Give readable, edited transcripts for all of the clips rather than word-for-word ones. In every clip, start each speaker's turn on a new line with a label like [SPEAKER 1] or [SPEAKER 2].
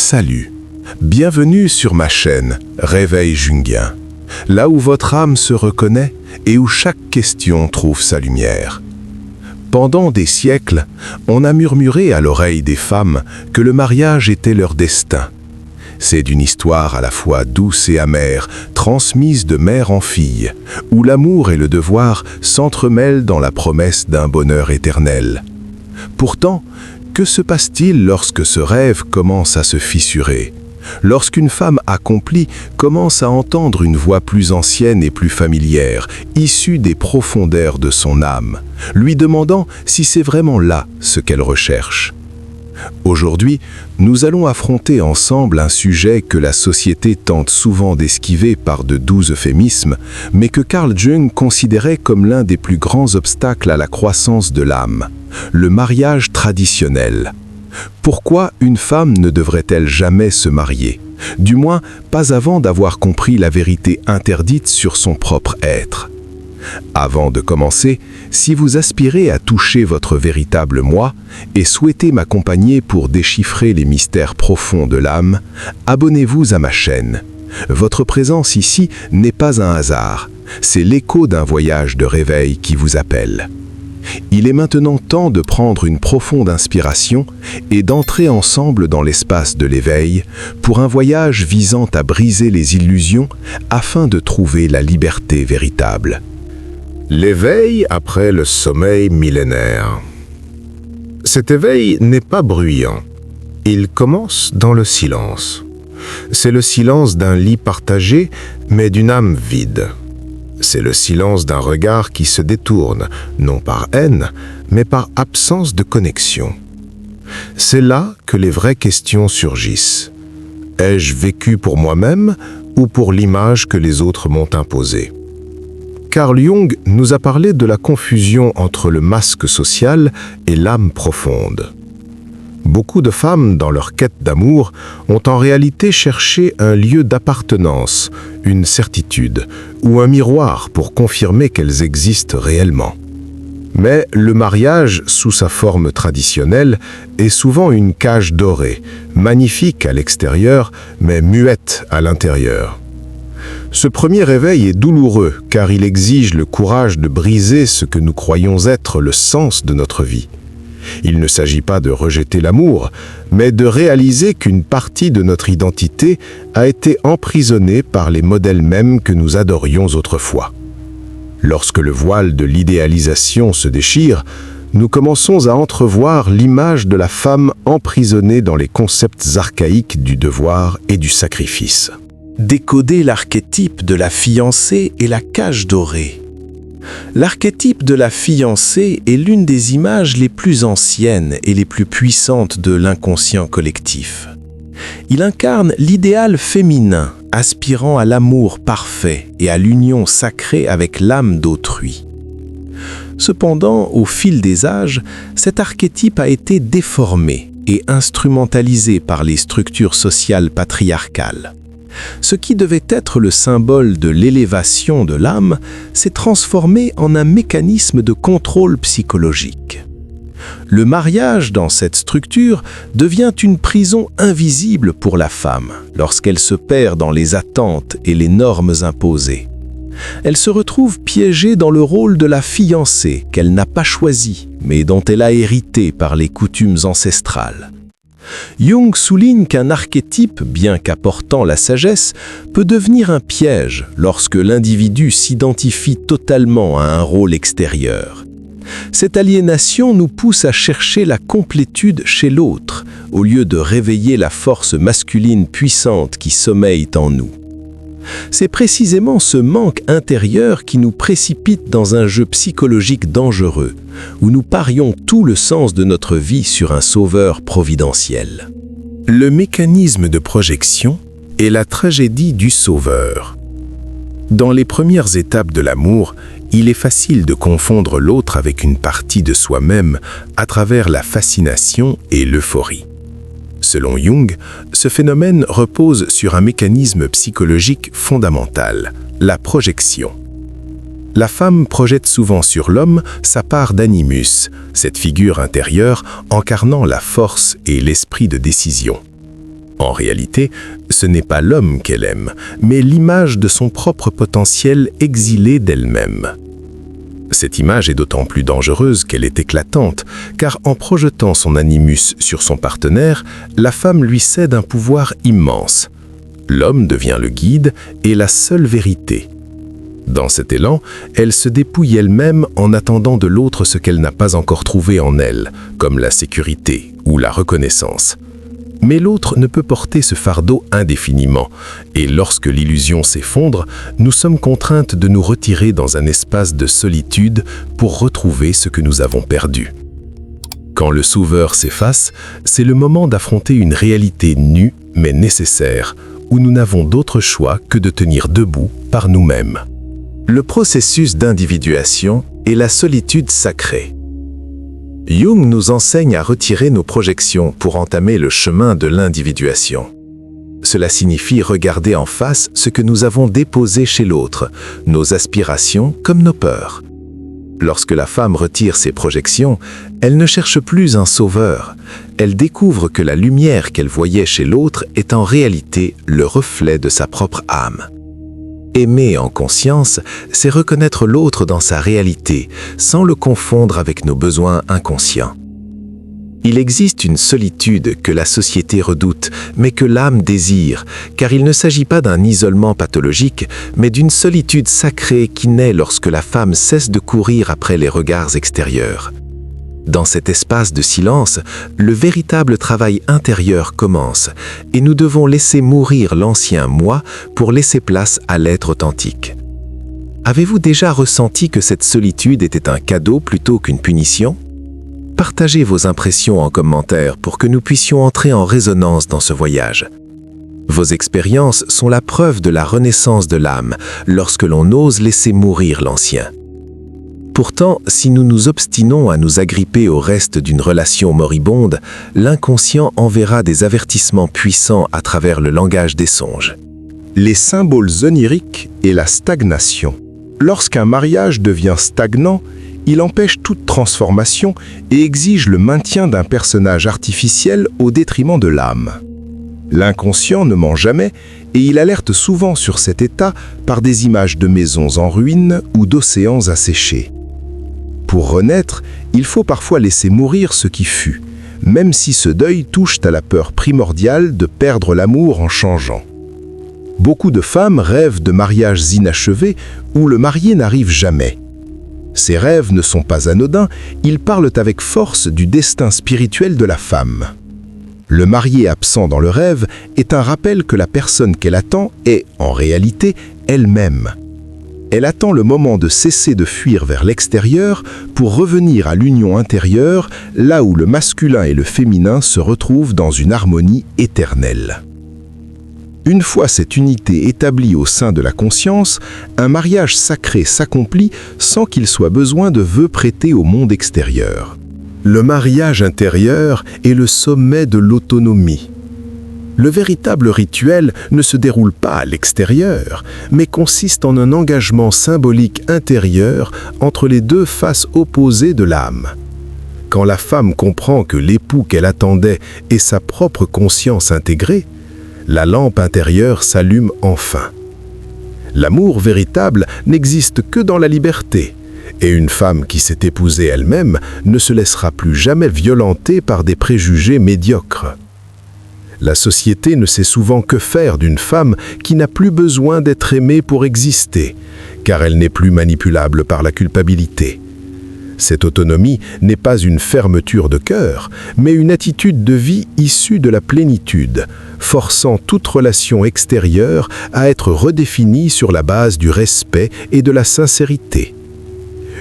[SPEAKER 1] Salut, bienvenue sur ma chaîne Réveil Jungien, là où votre âme se reconnaît et où chaque question trouve sa lumière. Pendant des siècles, on a murmuré à l'oreille des femmes que le mariage était leur destin. C'est d'une histoire à la fois douce et amère, transmise de mère en fille, où l'amour et le devoir s'entremêlent dans la promesse d'un bonheur éternel. Pourtant, que se passe-t-il lorsque ce rêve commence à se fissurer? Lorsqu'une femme accomplie commence à entendre une voix plus ancienne et plus familière, issue des profondeurs de son âme, lui demandant si c'est vraiment là ce qu'elle recherche. Aujourd'hui, nous allons affronter ensemble un sujet que la société tente souvent d'esquiver par de doux euphémismes, mais que Carl Jung considérait comme l'un des plus grands obstacles à la croissance de l'âme, le mariage traditionnel. Pourquoi une femme ne devrait-elle jamais se marier? Du moins, pas avant d'avoir compris la vérité interdite sur son propre être. Avant de commencer, si vous aspirez à toucher votre véritable moi et souhaitez m'accompagner pour déchiffrer les mystères profonds de l'âme, abonnez-vous à ma chaîne. Votre présence ici n'est pas un hasard, c'est l'écho d'un voyage de réveil qui vous appelle. Il est maintenant temps de prendre une profonde inspiration et d'entrer ensemble dans l'espace de l'éveil pour un voyage visant à briser les illusions afin de trouver la liberté véritable.
[SPEAKER 2] L'éveil après le sommeil millénaire. Cet éveil n'est pas bruyant. Il commence dans le silence. C'est le silence d'un lit partagé, mais d'une âme vide. C'est le silence d'un regard qui se détourne, non par haine, mais par absence de connexion. C'est là que les vraies questions surgissent. Ai-je vécu pour moi-même ou pour l'image que les autres m'ont imposée? Carl Jung nous a parlé de la confusion entre le masque social et l'âme profonde. Beaucoup de femmes, dans leur quête d'amour, ont en réalité cherché un lieu d'appartenance, une certitude, ou un miroir pour confirmer qu'elles existent réellement. Mais le mariage, sous sa forme traditionnelle, est souvent une cage dorée, magnifique à l'extérieur, mais muette à l'intérieur. Ce premier réveil est douloureux car il exige le courage de briser ce que nous croyons être le sens de notre vie. Il ne s'agit pas de rejeter l'amour, mais de réaliser qu'une partie de notre identité a été emprisonnée par les modèles mêmes que nous adorions autrefois. Lorsque le voile de l'idéalisation se déchire, nous commençons à entrevoir l'image de la femme emprisonnée dans les concepts archaïques du devoir et du sacrifice.
[SPEAKER 1] Décoder l'archétype de la fiancée et la cage dorée. L'archétype de la fiancée est l'une des images les plus anciennes et les plus puissantes de l'inconscient collectif. Il incarne l'idéal féminin, aspirant à l'amour parfait et à l'union sacrée avec l'âme d'autrui. Cependant, au fil des âges, cet archétype a été déformé et instrumentalisé par les structures sociales patriarcales. Ce qui devait être le symbole de l'élévation de l'âme s'est transformé en un mécanisme de contrôle psychologique. Le mariage dans cette structure devient une prison invisible pour la femme lorsqu'elle se perd dans les attentes et les normes imposées. Elle se retrouve piégée dans le rôle de la fiancée qu'elle n'a pas choisi, mais dont elle a hérité par les coutumes ancestrales. Jung souligne qu'un archétype, bien qu'apportant la sagesse, peut devenir un piège lorsque l'individu s'identifie totalement à un rôle extérieur. Cette aliénation nous pousse à chercher la complétude chez l'autre, au lieu de réveiller la force masculine puissante qui sommeille en nous. C'est précisément ce manque intérieur qui nous précipite dans un jeu psychologique dangereux, où nous parions tout le sens de notre vie sur un sauveur providentiel. Le mécanisme de projection est la tragédie du sauveur. Dans les premières étapes de l'amour, il est facile de confondre l'autre avec une partie de soi-même à travers la fascination et l'euphorie. Selon Jung, ce phénomène repose sur un mécanisme psychologique fondamental, la projection. La femme projette souvent sur l'homme sa part d'animus, cette figure intérieure incarnant la force et l'esprit de décision. En réalité, ce n'est pas l'homme qu'elle aime, mais l'image de son propre potentiel exilé d'elle-même. Cette image est d'autant plus dangereuse qu'elle est éclatante, car en projetant son animus sur son partenaire, la femme lui cède un pouvoir immense. L'homme devient le guide et la seule vérité. Dans cet élan, elle se dépouille elle-même en attendant de l'autre ce qu'elle n'a pas encore trouvé en elle, comme la sécurité ou la reconnaissance. Mais l'autre ne peut porter ce fardeau indéfiniment, et lorsque l'illusion s'effondre, nous sommes contraintes de nous retirer dans un espace de solitude pour retrouver ce que nous avons perdu. Quand le sauveur s'efface, c'est le moment d'affronter une réalité nue mais nécessaire, où nous n'avons d'autre choix que de tenir debout par nous-mêmes.
[SPEAKER 3] Le processus d'individuation est la solitude sacrée. Jung nous enseigne à retirer nos projections pour entamer le chemin de l'individuation. Cela signifie regarder en face ce que nous avons déposé chez l'autre, nos aspirations comme nos peurs. Lorsque la femme retire ses projections, elle ne cherche plus un sauveur. Elle découvre que la lumière qu'elle voyait chez l'autre est en réalité le reflet de sa propre âme. Aimer en conscience, c'est reconnaître l'autre dans sa réalité, sans le confondre avec nos besoins inconscients. Il existe une solitude que la société redoute, mais que l'âme désire, car il ne s'agit pas d'un isolement pathologique, mais d'une solitude sacrée qui naît lorsque la femme cesse de courir après les regards extérieurs. Dans cet espace de silence, le véritable travail intérieur commence, et nous devons laisser mourir l'ancien moi pour laisser place à l'être authentique. Avez-vous déjà ressenti que cette solitude était un cadeau plutôt qu'une punition ? Partagez vos impressions en commentaire pour que nous puissions entrer en résonance dans ce voyage. Vos expériences sont la preuve de la renaissance de l'âme lorsque l'on ose laisser mourir l'ancien. Pourtant, si nous nous obstinons à nous agripper au reste d'une relation moribonde, l'inconscient enverra des avertissements puissants à travers le langage des songes.
[SPEAKER 1] Les symboles oniriques et la stagnation. Lorsqu'un mariage devient stagnant, il empêche toute transformation et exige le maintien d'un personnage artificiel au détriment de l'âme. L'inconscient ne ment jamais et il alerte souvent sur cet état par des images de maisons en ruine ou d'océans asséchés. Pour renaître, il faut parfois laisser mourir ce qui fut, même si ce deuil touche à la peur primordiale de perdre l'amour en changeant. Beaucoup de femmes rêvent de mariages inachevés où le marié n'arrive jamais. Ces rêves ne sont pas anodins, ils parlent avec force du destin spirituel de la femme. Le marié absent dans le rêve est un rappel que la personne qu'elle attend est, en réalité, elle-même. Elle attend le moment de cesser de fuir vers l'extérieur pour revenir à l'union intérieure, là où le masculin et le féminin se retrouvent dans une harmonie éternelle. Une fois cette unité établie au sein de la conscience, un mariage sacré s'accomplit sans qu'il soit besoin de vœux prêtés au monde extérieur. Le mariage intérieur est le sommet de l'autonomie. Le véritable rituel ne se déroule pas à l'extérieur, mais consiste en un engagement symbolique intérieur entre les deux faces opposées de l'âme. Quand la femme comprend que l'époux qu'elle attendait est sa propre conscience intégrée, la lampe intérieure s'allume enfin. L'amour véritable n'existe que dans la liberté, et une femme qui s'est épousée elle-même ne se laissera plus jamais violenter par des préjugés médiocres. La société ne sait souvent que faire d'une femme qui n'a plus besoin d'être aimée pour exister, car elle n'est plus manipulable par la culpabilité. Cette autonomie n'est pas une fermeture de cœur, mais une attitude de vie issue de la plénitude, forçant toute relation extérieure à être redéfinie sur la base du respect et de la sincérité.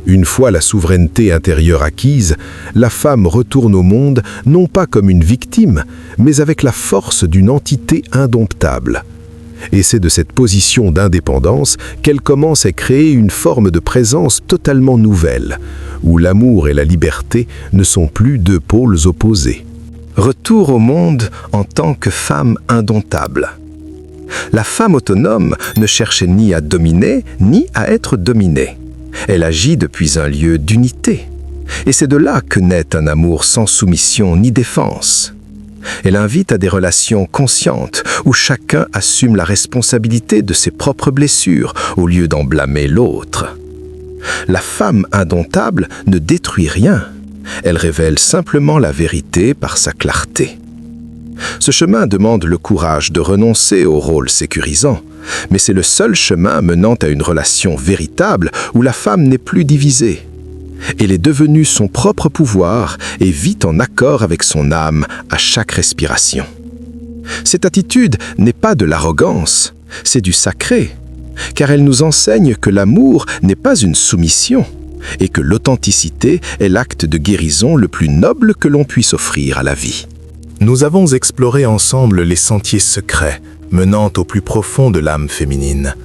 [SPEAKER 1] Une fois la souveraineté intérieure acquise, la femme retourne au monde non pas comme une victime, mais avec la force d'une entité indomptable. Et c'est de cette position d'indépendance qu'elle commence à créer une forme de présence totalement nouvelle, où l'amour et la liberté ne sont plus deux pôles opposés.
[SPEAKER 3] Retour au monde en tant que femme indomptable. La femme autonome ne cherche ni à dominer, ni à être dominée. Elle agit depuis un lieu d'unité. Et c'est de là que naît un amour sans soumission ni défense.
[SPEAKER 1] Elle invite à des relations conscientes où chacun assume la responsabilité de ses propres blessures au lieu d'en blâmer l'autre. La femme indomptable ne détruit rien. Elle révèle simplement la vérité par sa clarté. Ce chemin demande le courage de renoncer au rôle sécurisant, mais c'est le seul chemin menant à une relation véritable où la femme n'est plus divisée. Elle est devenue son propre pouvoir et vit en accord avec son âme à chaque respiration. Cette attitude n'est pas de l'arrogance, c'est du sacré, car elle nous enseigne que l'amour n'est pas une soumission et que l'authenticité est l'acte de guérison le plus noble que l'on puisse offrir à la vie.
[SPEAKER 3] Nous avons exploré ensemble les sentiers secrets menant au plus profond de l'âme féminine,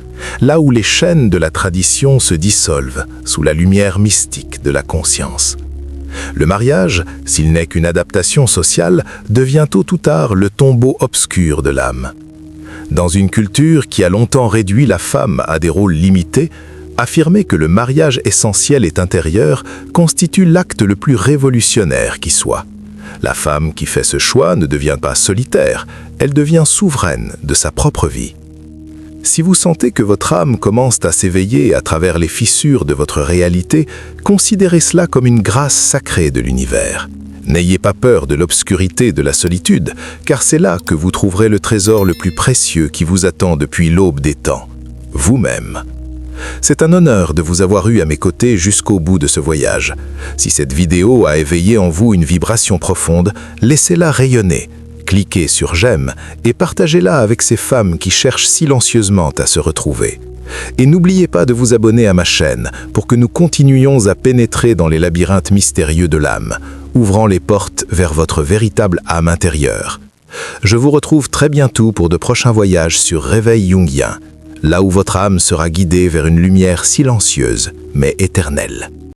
[SPEAKER 3] là où les chaînes de la tradition se dissolvent sous la lumière mystique de la conscience. Le mariage, s'il n'est qu'une adaptation sociale, devient tôt ou tard le tombeau obscur de l'âme. Dans une culture qui a longtemps réduit la femme à des rôles limités, affirmer que le mariage essentiel est intérieur constitue l'acte le plus révolutionnaire qui soit. La femme qui fait ce choix ne devient pas solitaire, elle devient souveraine de sa propre vie. Si vous sentez que votre âme commence à s'éveiller à travers les fissures de votre réalité, considérez cela comme une grâce sacrée de l'univers. N'ayez pas peur de l'obscurité de la solitude, car c'est là que vous trouverez le trésor le plus précieux qui vous attend depuis l'aube des temps, vous-même. C'est un honneur de vous avoir eu à mes côtés jusqu'au bout de ce voyage. Si cette vidéo a éveillé en vous une vibration profonde, laissez-la rayonner. Cliquez sur j'aime et partagez-la avec ces femmes qui cherchent silencieusement à se retrouver. Et n'oubliez pas de vous abonner à ma chaîne pour que nous continuions à pénétrer dans les labyrinthes mystérieux de l'âme, ouvrant les portes vers votre véritable âme intérieure. Je vous retrouve très bientôt pour de prochains voyages sur Réveil Jungien, là où votre âme sera guidée vers une lumière silencieuse mais éternelle.